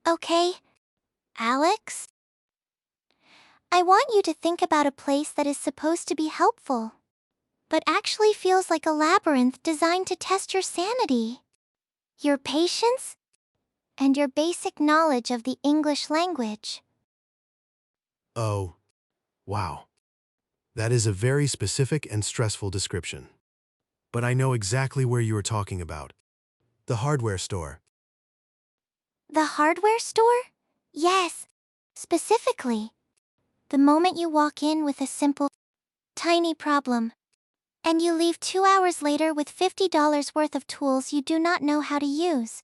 Okay, Alex? I want you to think about a place that is supposed to be helpful, but actually feels like a labyrinth designed to test your sanity, your patience, and your basic knowledge of the English language. Oh, wow. That is a very specific and stressful description. But I know exactly where you are talking about. The hardware store. The hardware store? Yes, specifically. The moment you walk in with a simple, tiny problem, and you leave 2 hours later with $50 worth of tools you do not know how to use,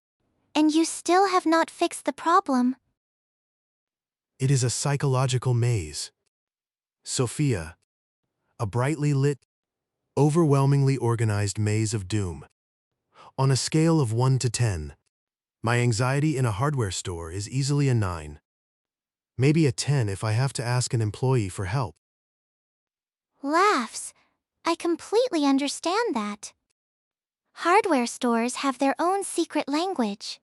and you still have not fixed the problem. It is a psychological maze. Sophia, a brightly lit, overwhelmingly organized maze of doom. On a scale of 1 to 10, my anxiety in a hardware store is easily a 9. Maybe a 10 if I have to ask an employee for help. Laughs. I completely understand that. Hardware stores have their own secret language.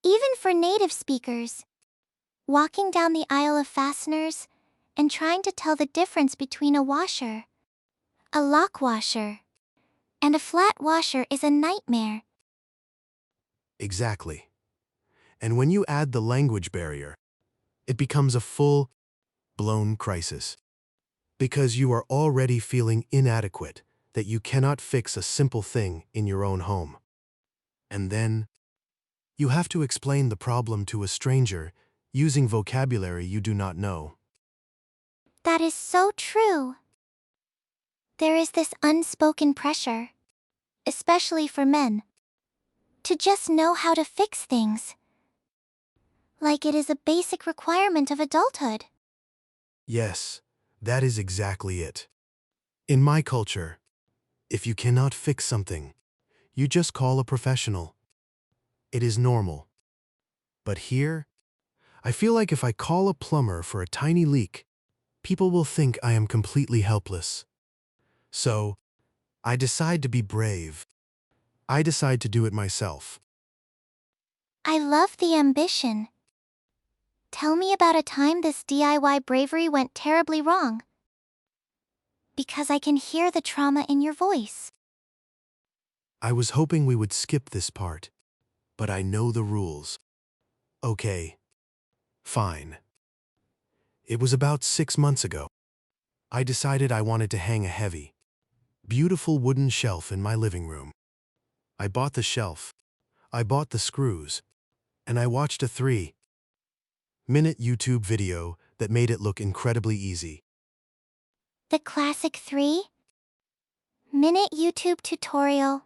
Even for native speakers. Walking down the aisle of fasteners and trying to tell the difference between a washer, a lock washer, and a flat washer is a nightmare. Exactly. And when you add the language barrier, it becomes a full-blown crisis. Because you are already feeling inadequate that you cannot fix a simple thing in your own home. And then, you have to explain the problem to a stranger using vocabulary you do not know. That is so true. There is this unspoken pressure, especially for men, to just know how to fix things. Like it is a basic requirement of adulthood. Yes, that is exactly it. In my culture, if you cannot fix something, you just call a professional. It is normal. But here, I feel like if I call a plumber for a tiny leak, people will think I am completely helpless. So, I decide to be brave. I decide to do it myself. I love the ambition. Tell me about a time this DIY bravery went terribly wrong. Because I can hear the trauma in your voice. I was hoping we would skip this part, but I know the rules. Okay, fine. It was about 6 months ago. I decided I wanted to hang a heavy, beautiful wooden shelf in my living room. I bought the shelf, I bought the screws, and I watched a 3-minute YouTube video that made it look incredibly easy. The classic 3-minute YouTube tutorial.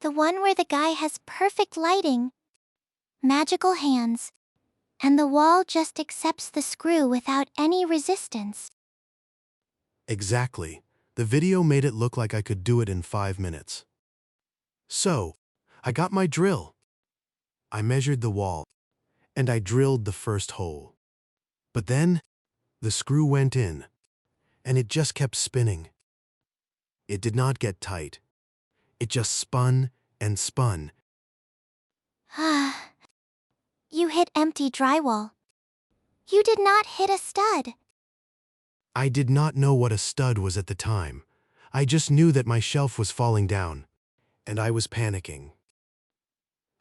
The one where the guy has perfect lighting, magical hands, and the wall just accepts the screw without any resistance. Exactly. The video made it look like I could do it in 5 minutes. So, I got my drill. I measured the wall, and I drilled the first hole. But then, the screw went in, and it just kept spinning. It did not get tight. It just spun and spun. Ah, you hit empty drywall. You did not hit a stud. I did not know what a stud was at the time. I just knew that my shelf was falling down, and I was panicking.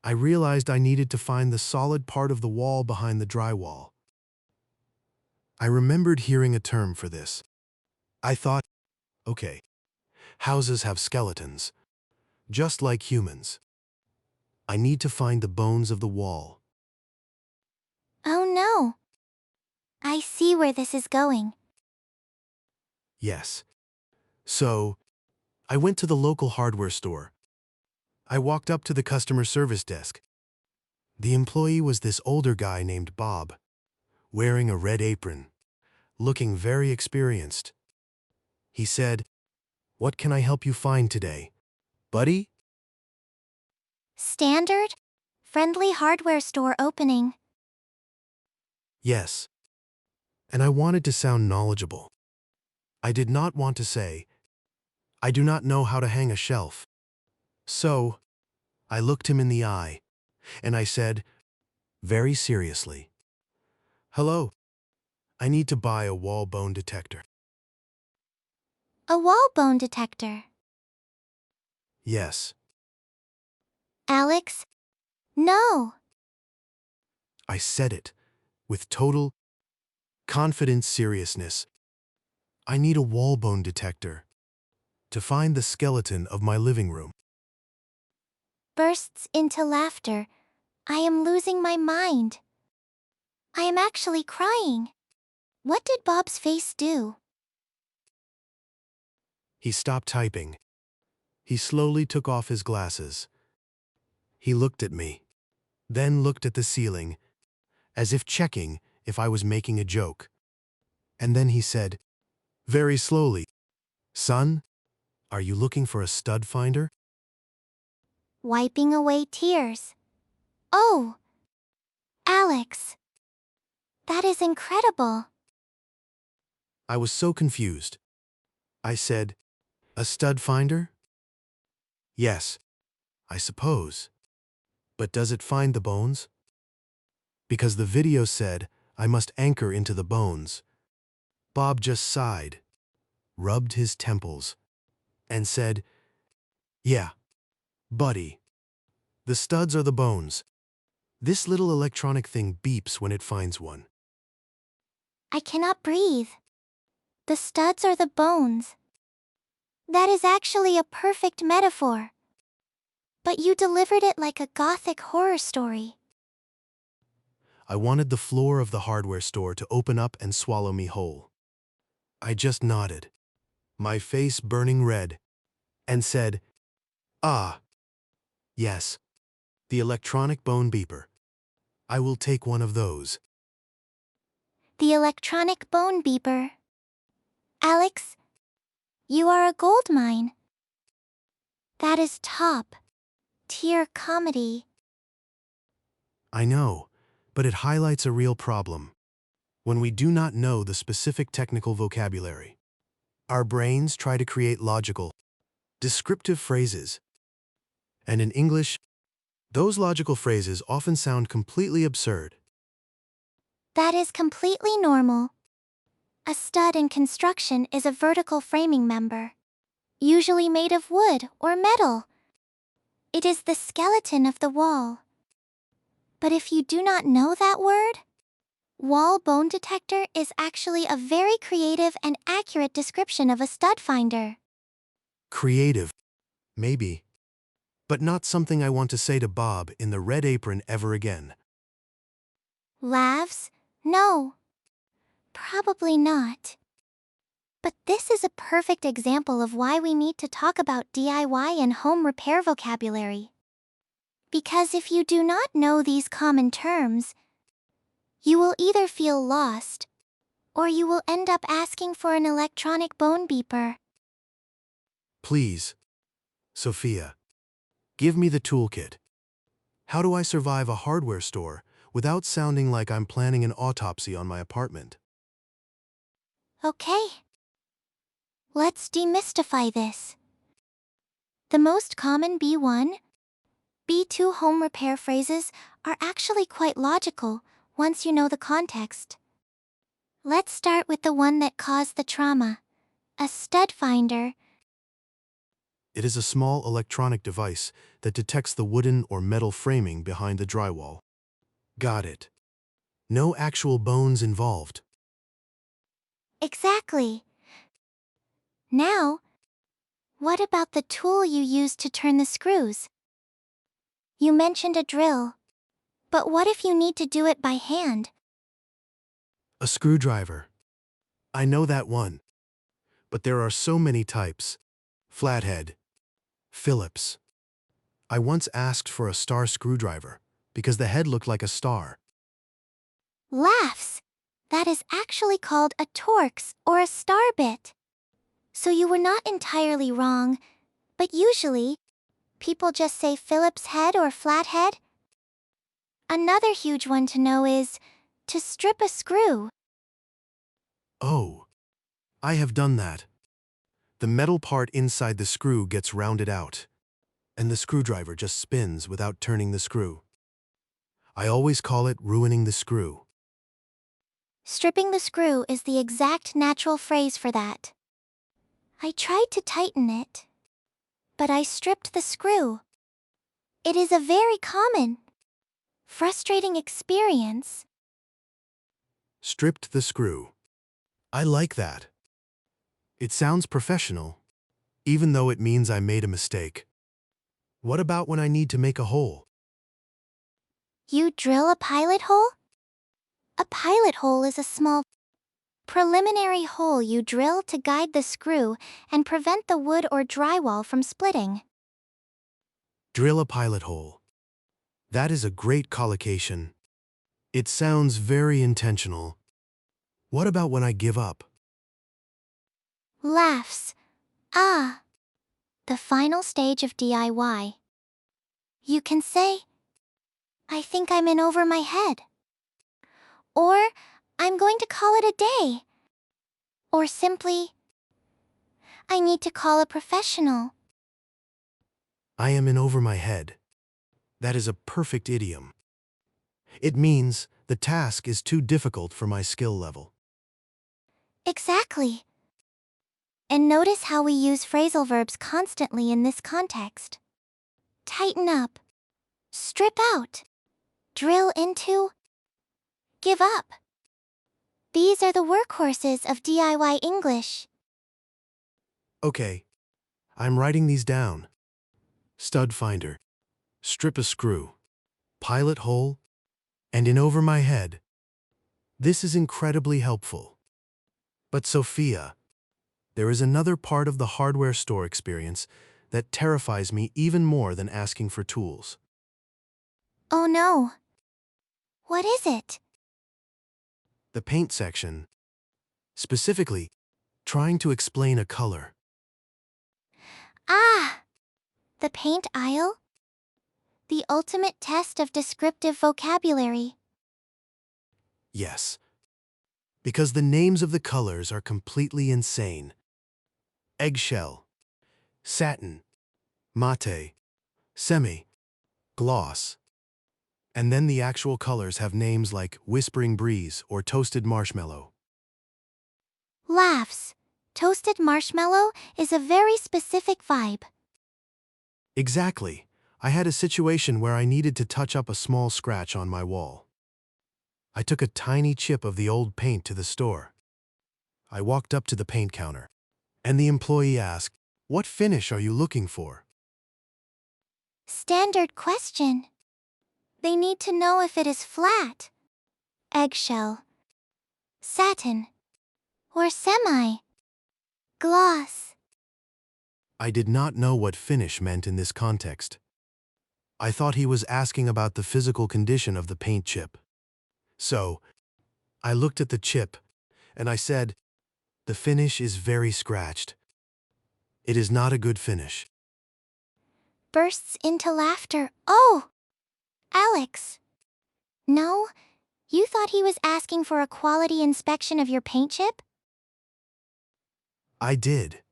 I realized I needed to find the solid part of the wall behind the drywall. I remembered hearing a term for this. I thought, okay, houses have skeletons, just like humans. I need to find the bones of the wall. Oh no. I see where this is going. Yes. So, I went to the local hardware store. I walked up to the customer service desk. The employee was this older guy named Bob, wearing a red apron, looking very experienced. He said, "What can I help you find today, buddy?" Standard, friendly hardware store opening. Yes. And I wanted to sound knowledgeable. I did not want to say, "I do not know how to hang a shelf." So, I looked him in the eye, and I said, very seriously. Hello, I need to buy a wall bone detector. A wall bone detector. Yes, Alex? No. I said it with total, confident seriousness. I need a wall bone detector to find the skeleton of my living room. Bursts into laughter. I am losing my mind. I am actually crying. What did Bob's face do? He stopped typing. He slowly took off his glasses. He looked at me, then looked at the ceiling, as if checking if I was making a joke. And then he said, very slowly, "Son, are you looking for a stud finder?" Wiping away tears. Oh, Alex. That is incredible. I was so confused. I said, "A stud finder?" "Yes, I suppose. But does it find the bones?" Because the video said I must anchor into the bones. Bob just sighed, rubbed his temples, and said, "Yeah, buddy. The studs are the bones. This little electronic thing beeps when it finds one." I cannot breathe. The studs are the bones. That is actually a perfect metaphor. But you delivered it like a gothic horror story. I wanted the floor of the hardware store to open up and swallow me whole. I just nodded, my face burning red, and said, "Ah, yes, the electronic bone beeper. I will take one of those." The electronic bone beeper. Alex, you are a gold mine. That is top tier comedy. I know, but it highlights a real problem. When we do not know the specific technical vocabulary, our brains try to create logical, descriptive phrases. And in English, those logical phrases often sound completely absurd. That is completely normal. A stud in construction is a vertical framing member, usually made of wood or metal. It is the skeleton of the wall. But if you do not know that word, wall bone detector is actually a very creative and accurate description of a stud finder. Creative, maybe, but not something I want to say to Bob in the red apron ever again. Laughs? No. Probably not. But this is a perfect example of why we need to talk about DIY and home repair vocabulary. Because if you do not know these common terms, you will either feel lost, or you will end up asking for an electronic bone beeper. Please, Sophia, give me the toolkit. How do I survive a hardware store without sounding like I'm planning an autopsy on my apartment? Okay. Let's demystify this. The most common B1, B2 home repair phrases are actually quite logical once you know the context. Let's start with the one that caused the trauma. A stud finder. It is a small electronic device that detects the wooden or metal framing behind the drywall. Got it. No actual bones involved. Exactly. Now, what about the tool you use to turn the screws? You mentioned a drill. But what if you need to do it by hand? A screwdriver. I know that one. But there are so many types. Flathead. Phillips. I once asked for a star screwdriver because the head looked like a star. Laughs. That is actually called a Torx or a star bit. So you were not entirely wrong, but usually, people just say Phillips head or flathead. Another huge one to know is to strip a screw. Oh, I have done that. The metal part inside the screw gets rounded out, and the screwdriver just spins without turning the screw. I always call it ruining the screw. Stripping the screw is the exact natural phrase for that. I tried to tighten it, but I stripped the screw. It is a very common, frustrating experience. Stripped the screw. I like that. It sounds professional, even though it means I made a mistake. What about when I need to make a hole? You drill a pilot hole? A pilot hole is a small, preliminary hole you drill to guide the screw and prevent the wood or drywall from splitting. Drill a pilot hole. That is a great collocation. It sounds very intentional. What about when I give up? Laughs. Ah. The final stage of DIY. You can say, I think I'm in over my head. Or, I'm going to call it a day. Or simply, I need to call a professional. I am in over my head. That is a perfect idiom. It means the task is too difficult for my skill level. Exactly. And notice how we use phrasal verbs constantly in this context. Tighten up. Strip out. Drill into. Give up. These are the workhorses of DIY English. Okay, I'm writing these down. Stud finder, strip a screw, pilot hole, and in over my head. This is incredibly helpful. But Sophia, there is another part of the hardware store experience that terrifies me even more than asking for tools. Oh no. What is it? The paint section. Specifically, trying to explain a color. Ah! The paint aisle? The ultimate test of descriptive vocabulary. Yes. Because the names of the colors are completely insane. Eggshell, satin, mate, semi, gloss. And then the actual colors have names like whispering breeze or toasted marshmallow. Laughs. Toasted marshmallow is a very specific vibe. Exactly. I had a situation where I needed to touch up a small scratch on my wall. I took a tiny chip of the old paint to the store. I walked up to the paint counter, and the employee asked, "What finish are you looking for?" Standard question. They need to know if it is flat, eggshell, satin, or semi. Gloss. I did not know what finish meant in this context. I thought he was asking about the physical condition of the paint chip. So, I looked at the chip, and I said, "The finish is very scratched. It is not a good finish." Bursts into laughter. Oh! Alex. No? You thought he was asking for a quality inspection of your paint chip? I did.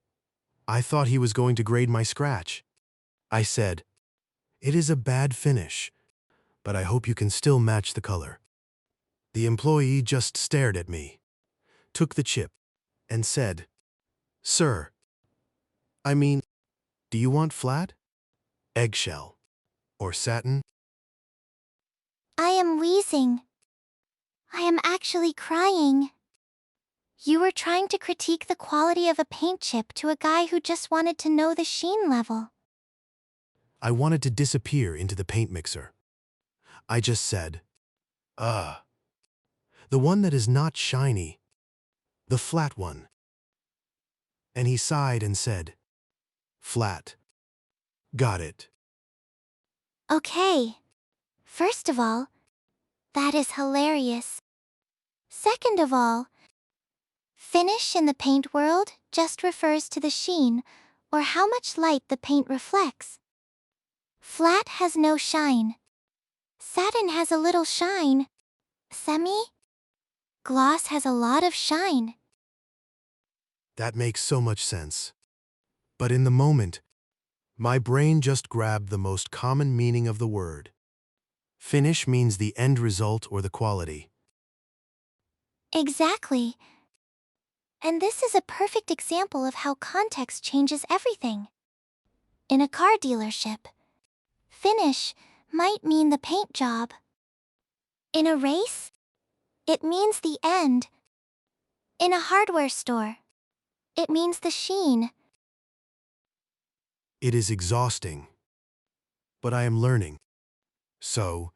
I thought he was going to grade my scratch. I said, "It is a bad finish, but I hope you can still match the color." The employee just stared at me, took the chip, and said, "Sir, I mean, do you want flat, eggshell, or satin?" I am wheezing. I am actually crying. You were trying to critique the quality of a paint chip to a guy who just wanted to know the sheen level. I wanted to disappear into the paint mixer. I just said, the one that is not shiny, the flat one." And he sighed and said, "Flat. Got it." Okay. First of all, that is hilarious. Second of all, finish in the paint world just refers to the sheen or how much light the paint reflects. Flat has no shine. Satin has a little shine. Semi? Gloss has a lot of shine. That makes so much sense. But in the moment, my brain just grabbed the most common meaning of the word. Finish means the end result or the quality. Exactly. And this is a perfect example of how context changes everything. In a car dealership, finish might mean the paint job. In a race, it means the end. In a hardware store, it means the sheen. It is exhausting. But I am learning. So,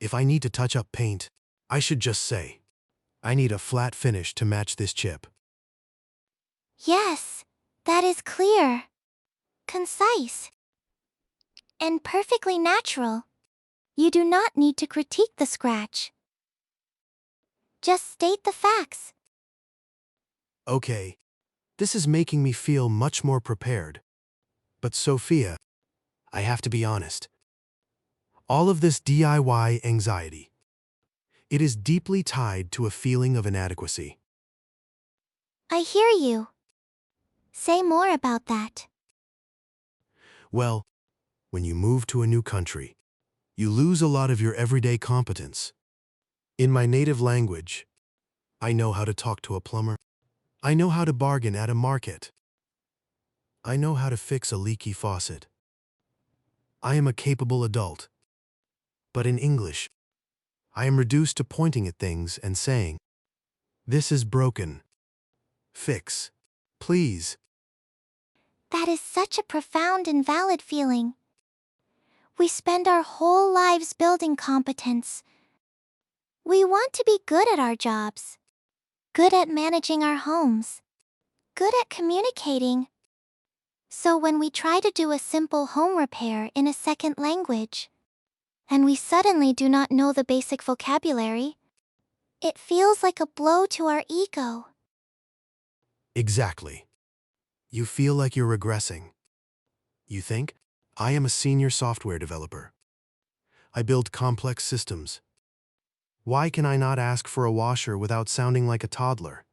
if I need to touch up paint, I should just say, I need a flat finish to match this chip. Yes, that is clear, concise, and perfectly natural. You do not need to critique the scratch. Just state the facts. Okay, this is making me feel much more prepared. But Sophia, I have to be honest. All of this DIY anxiety, it is deeply tied to a feeling of inadequacy. I hear you. Say more about that. Well, when you move to a new country, you lose a lot of your everyday competence. In my native language, I know how to talk to a plumber. I know how to bargain at a market. I know how to fix a leaky faucet. I am a capable adult. But in English, I am reduced to pointing at things and saying, "This is broken. Fix. Please." That is such a profound and valid feeling. We spend our whole lives building competence. We want to be good at our jobs, good at managing our homes, good at communicating. So when we try to do a simple home repair in a second language, and we suddenly do not know the basic vocabulary, it feels like a blow to our ego. Exactly. You feel like you're regressing. You think, I am a senior software developer. I build complex systems. Why can I not ask for a washer without sounding like a toddler?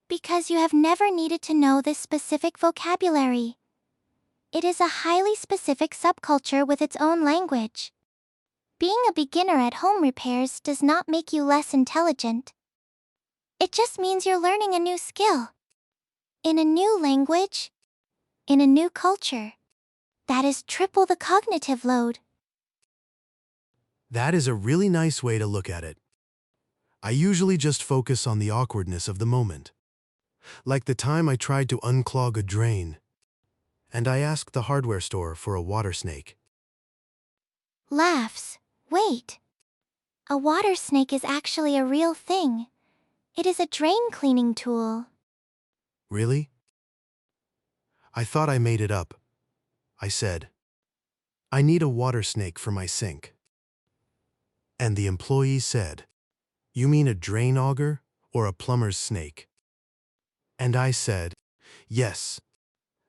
Because you have never needed to know this specific vocabulary. It is a highly specific subculture with its own language. Being a beginner at home repairs does not make you less intelligent. It just means you're learning a new skill. In a new language, in a new culture. That is triple the cognitive load. That is a really nice way to look at it. I usually just focus on the awkwardness of the moment. Like the time I tried to unclog a drain, and I asked the hardware store for a water snake. Laughs. Wait. A water snake is actually a real thing. It is a drain cleaning tool. Really? I thought I made it up. I said, I need a water snake for my sink. And the employee said, you mean a drain auger or a plumber's snake? And I said, yes,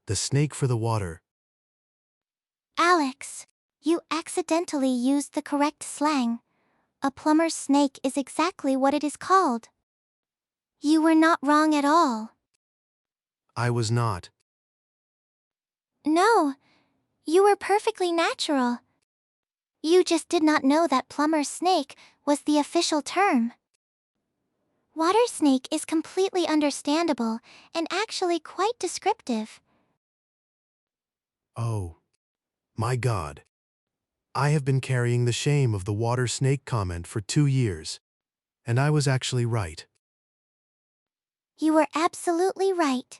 the snake for the water. Alex, you accidentally used the correct slang. A plumber's snake is exactly what it is called. You were not wrong at all. I was not. No, you were perfectly natural. You just did not know that plumber's snake was the official term. Water snake is completely understandable and actually quite descriptive. Oh, my God. I have been carrying the shame of the water snake comment for 2 years, and I was actually right. You were absolutely right.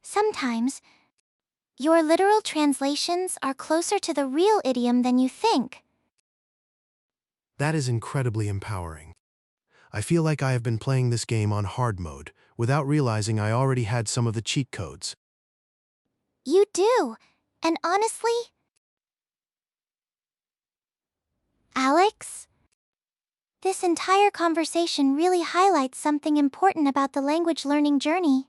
Sometimes, your literal translations are closer to the real idiom than you think. That is incredibly empowering. I feel like I have been playing this game on hard mode without realizing I already had some of the cheat codes. You do, and honestly, Alex, this entire conversation really highlights something important about the language learning journey.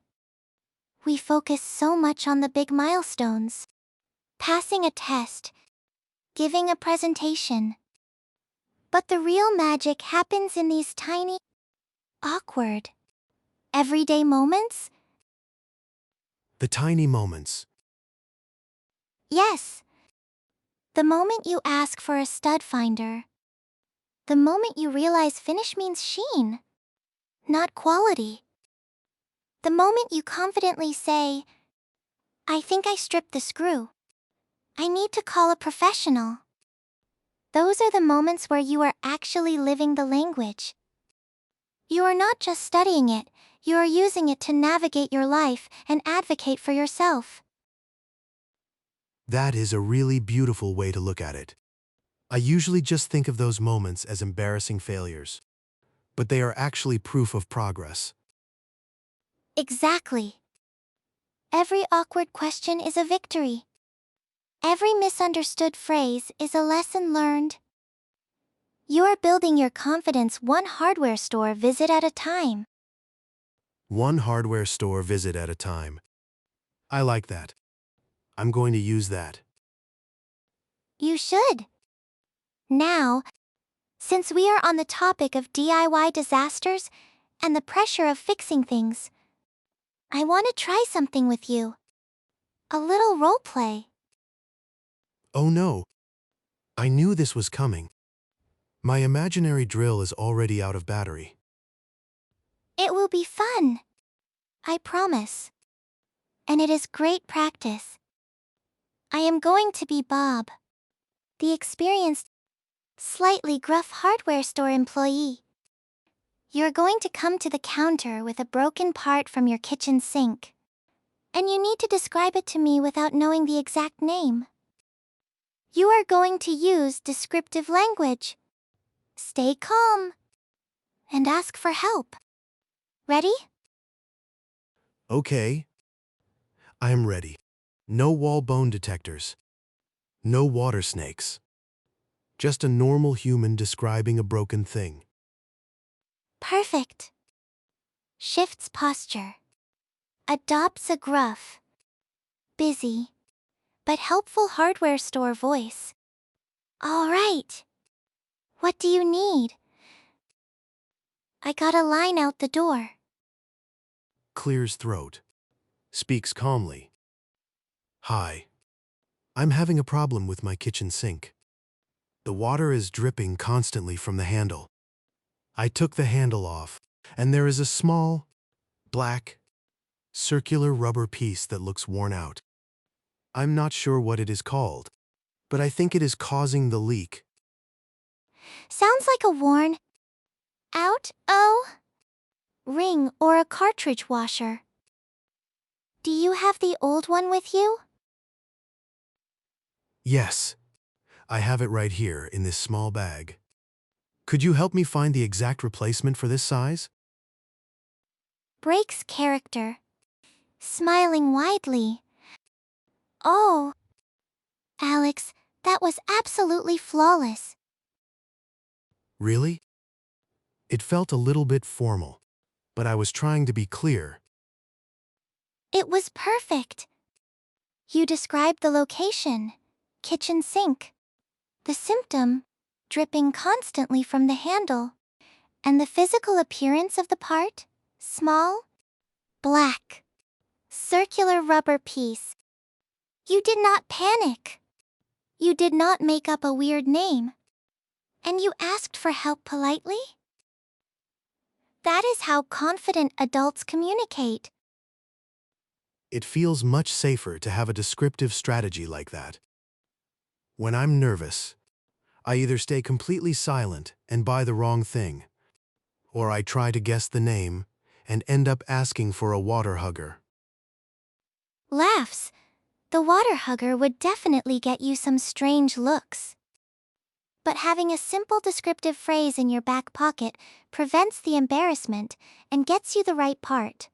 We focus so much on the big milestones. Passing a test, giving a presentation. But the real magic happens in these tiny, awkward, everyday moments? The tiny moments. Yes. The moment you ask for a stud finder. The moment you realize finish means sheen, not quality. The moment you confidently say, I think I stripped the screw. I need to call a professional. Those are the moments where you are actually living the language. You are not just studying it, you are using it to navigate your life and advocate for yourself. That is a really beautiful way to look at it. I usually just think of those moments as embarrassing failures, but they are actually proof of progress. Exactly. Every awkward question is a victory. Every misunderstood phrase is a lesson learned. You are building your confidence one hardware store visit at a time. One hardware store visit at a time. I like that. I'm going to use that. You should. Now, since we are on the topic of DIY disasters and the pressure of fixing things, I want to try something with you. A little role play. Oh no! I knew this was coming. My imaginary drill is already out of battery. It will be fun. I promise. And it is great practice. I am going to be Bob, the experienced, slightly gruff hardware store employee. You're going to come to the counter with a broken part from your kitchen sink. And you need to describe it to me without knowing the exact name. You are going to use descriptive language. Stay calm. And ask for help. Ready? Okay. I am ready. No wall bone detectors. No water snakes. Just a normal human describing a broken thing. Perfect. Shifts posture. Adopts a gruff, busy, but helpful hardware store voice. All right. What do you need? I got a line out the door. Clears throat. Speaks calmly. Hi. I'm having a problem with my kitchen sink. The water is dripping constantly from the handle. I took the handle off, and there is a small, black, circular rubber piece that looks worn out. I'm not sure what it is called, but I think it is causing the leak. Sounds like a worn out ring or a cartridge washer. Do you have the old one with you? Yes, I have it right here in this small bag. Could you help me find the exact replacement for this size? Breaks character. Smiling widely. Oh, Alex, that was absolutely flawless. Really? It felt a little bit formal, but I was trying to be clear. It was perfect. You described the location, kitchen sink. The symptom, dripping constantly from the handle. And the physical appearance of the part, small, black, circular rubber piece. You did not panic. You did not make up a weird name. And you asked for help politely? That is how confident adults communicate. It feels much safer to have a descriptive strategy like that. When I'm nervous, I either stay completely silent and buy the wrong thing, or I try to guess the name and end up asking for a water hugger. Laughs. The water hugger would definitely get you some strange looks. But having a simple descriptive phrase in your back pocket prevents the embarrassment and gets you the right part.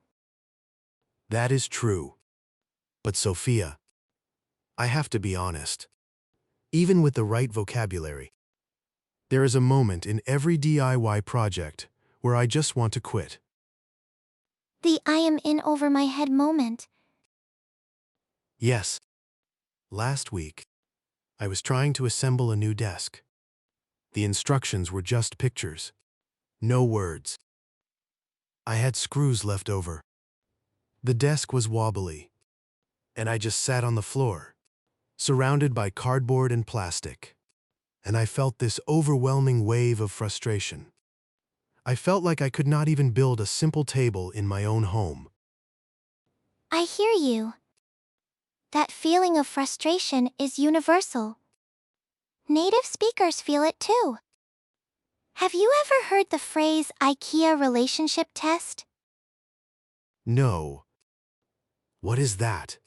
That is true. But Sophia, I have to be honest. Even with the right vocabulary, there is a moment in every DIY project where I just want to quit. The I am in over my head moment. Yes. Last week, I was trying to assemble a new desk. The instructions were just pictures, no words. I had screws left over. The desk was wobbly, and I just sat on the floor, surrounded by cardboard and plastic. And I felt this overwhelming wave of frustration. I felt like I could not even build a simple table in my own home. I hear you. That feeling of frustration is universal. Native speakers feel it too. Have you ever heard the phrase IKEA relationship test? No. What is that?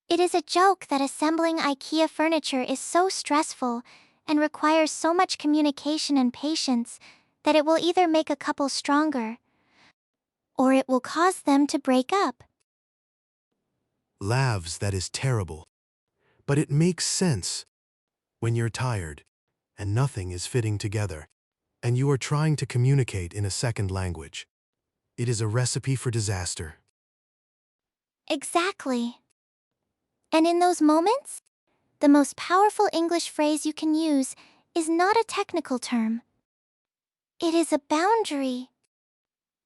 It is a joke that assembling IKEA furniture is so stressful and requires so much communication and patience that it will either make a couple stronger or it will cause them to break up. Lavs, that is terrible. But it makes sense. When you're tired and nothing is fitting together, and you are trying to communicate in a second language, it is a recipe for disaster. Exactly. And in those moments, the most powerful English phrase you can use is not a technical term. It is a boundary.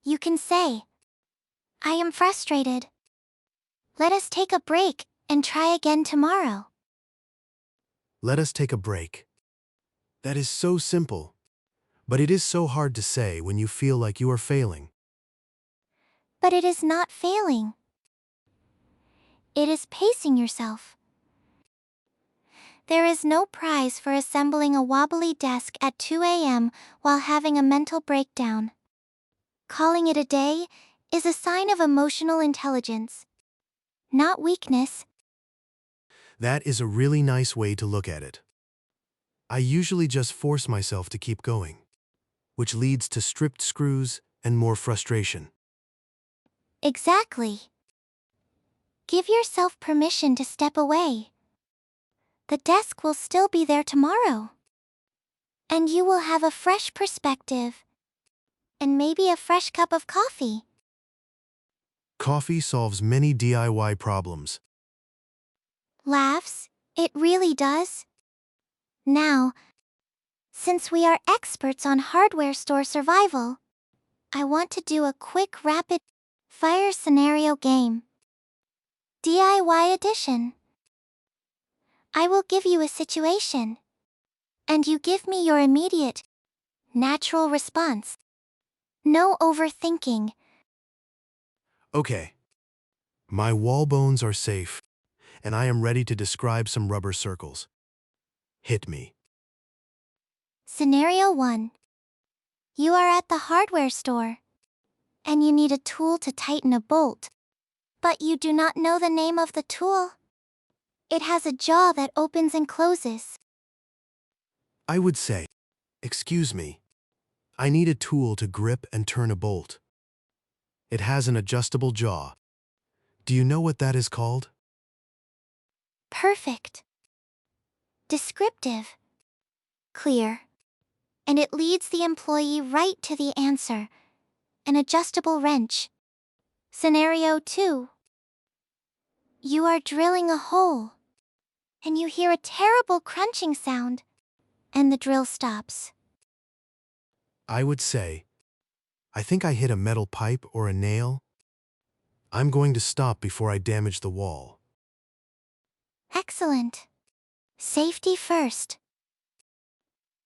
You can say, I am frustrated. Let us take a break and try again tomorrow. Let us take a break. That is so simple, but it is so hard to say when you feel like you are failing. But it is not failing. It is pacing yourself. There is no prize for assembling a wobbly desk at 2 a.m. while having a mental breakdown. Calling it a day is a sign of emotional intelligence, not weakness. That is a really nice way to look at it. I usually just force myself to keep going, which leads to stripped screws and more frustration. Exactly. Give yourself permission to step away. The desk will still be there tomorrow. And you will have a fresh perspective. And maybe a fresh cup of coffee. Coffee solves many DIY problems. Laughs, it really does. Now, since we are experts on hardware store survival, I want to do a quick rapid fire scenario game. DIY edition. I will give you a situation, and you give me your immediate, natural response. No overthinking. Okay. My wall bones are safe, and I am ready to describe some rubber circles. Hit me. Scenario 1. You are at the hardware store, and you need a tool to tighten a bolt, but you do not know the name of the tool. It has a jaw that opens and closes. I would say, excuse me, I need a tool to grip and turn a bolt. It has an adjustable jaw. Do you know what that is called? Perfect. Descriptive. Clear. And it leads the employee right to the answer. An adjustable wrench. Scenario 2. You are drilling a hole, and you hear a terrible crunching sound, and the drill stops. I would say, I think I hit a metal pipe or a nail. I'm going to stop before I damage the wall. Excellent. Safety first.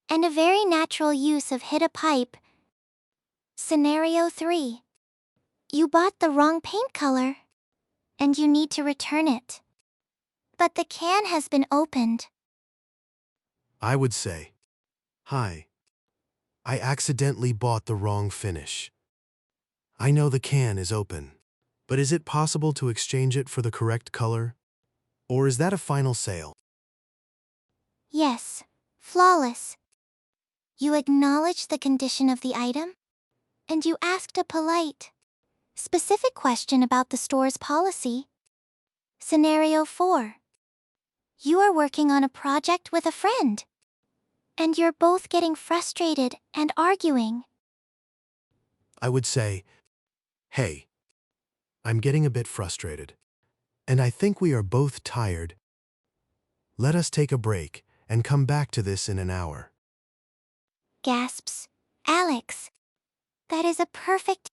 And a very natural use of hit a pipe. Scenario 3. You bought the wrong paint color, and you need to return it. But the can has been opened. I would say, hi, I accidentally bought the wrong finish. I know the can is open, but is it possible to exchange it for the correct color? Or is that a final sale? Yes, flawless. You acknowledged the condition of the item, and you asked a polite, specific question about the store's policy. Scenario 4. You are working on a project with a friend, and you're both getting frustrated and arguing. I would say, hey, I'm getting a bit frustrated, and I think we are both tired. Let us take a break and come back to this in an hour. Gasps, Alex. That is a perfect,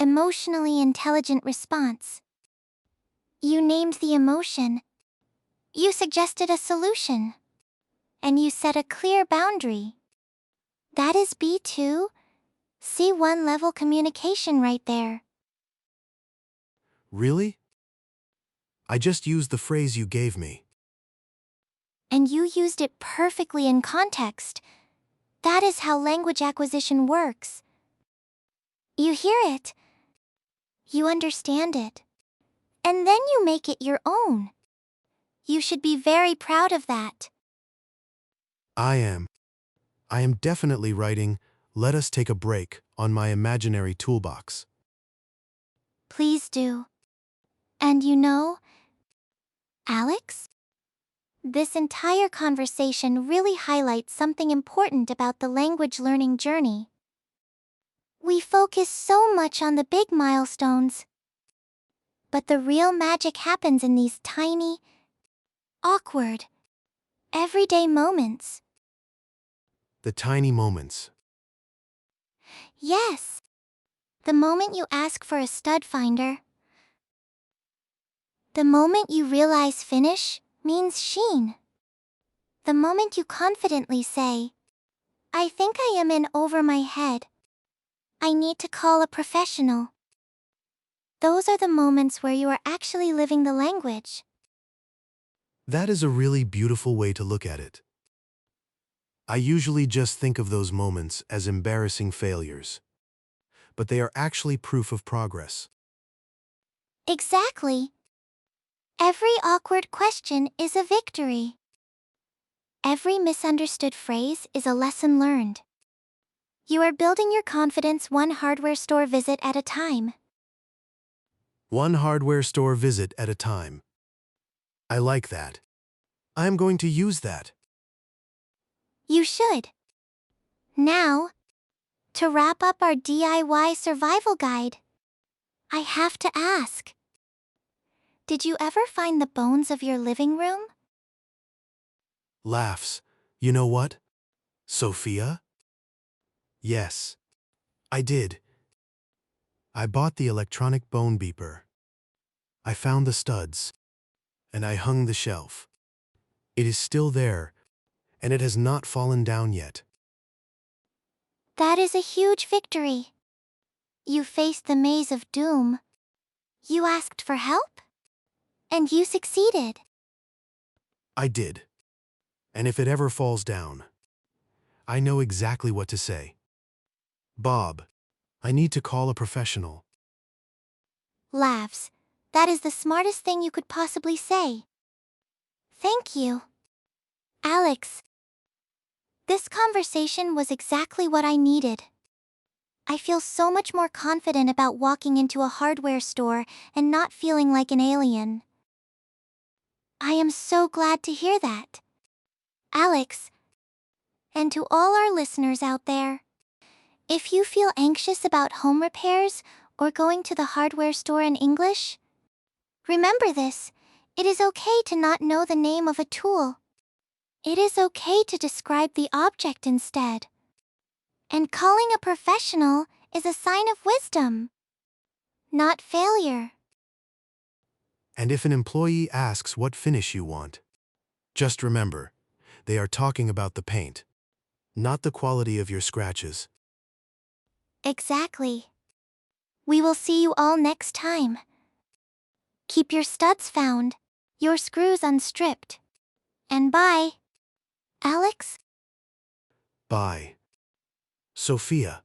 emotionally intelligent response. You named the emotion. You suggested a solution. And you set a clear boundary. That is B2, C1 level communication right there. Really? I just used the phrase you gave me. And you used it perfectly in context. That is how language acquisition works. You hear it. You understand it. And then you make it your own. You should be very proud of that. I am. I am definitely writing, "Let us take a break," on my imaginary toolbox. Please do. And you know, Alex? This entire conversation really highlights something important about the language learning journey. We focus so much on the big milestones. But the real magic happens in these tiny, awkward, everyday moments. The tiny moments. Yes. The moment you ask for a stud finder. The moment you realize finish means sheen. The moment you confidently say, I think I am in over my head. I need to call a professional. Those are the moments where you are actually living the language. That is a really beautiful way to look at it. I usually just think of those moments as embarrassing failures. But they are actually proof of progress. Exactly. Every awkward question is a victory. Every misunderstood phrase is a lesson learned. You are building your confidence one hardware store visit at a time. One hardware store visit at a time. I like that. I am going to use that. You should. Now, to wrap up our DIY survival guide, I have to ask. Did you ever find the bones of your living room? Laughs. You know what, Sophia? Yes, I did. I bought the electronic bone beeper. I found the studs, and I hung the shelf. It is still there, and it has not fallen down yet. That is a huge victory. You faced the maze of doom. You asked for help? And you succeeded. I did. And if it ever falls down, I know exactly what to say. Bob, I need to call a professional. Laughs. That is the smartest thing you could possibly say. Thank you. Alex. This conversation was exactly what I needed. I feel so much more confident about walking into a hardware store and not feeling like an alien. I am so glad to hear that. Alex, and to all our listeners out there, if you feel anxious about home repairs or going to the hardware store in English, remember this: it is okay to not know the name of a tool. It is okay to describe the object instead. And calling a professional is a sign of wisdom, not failure. And if an employee asks what finish you want, just remember, they are talking about the paint, not the quality of your scratches. Exactly. We will see you all next time. Keep your studs found, your screws unstripped. And bye, Alex. Bye, Sophia.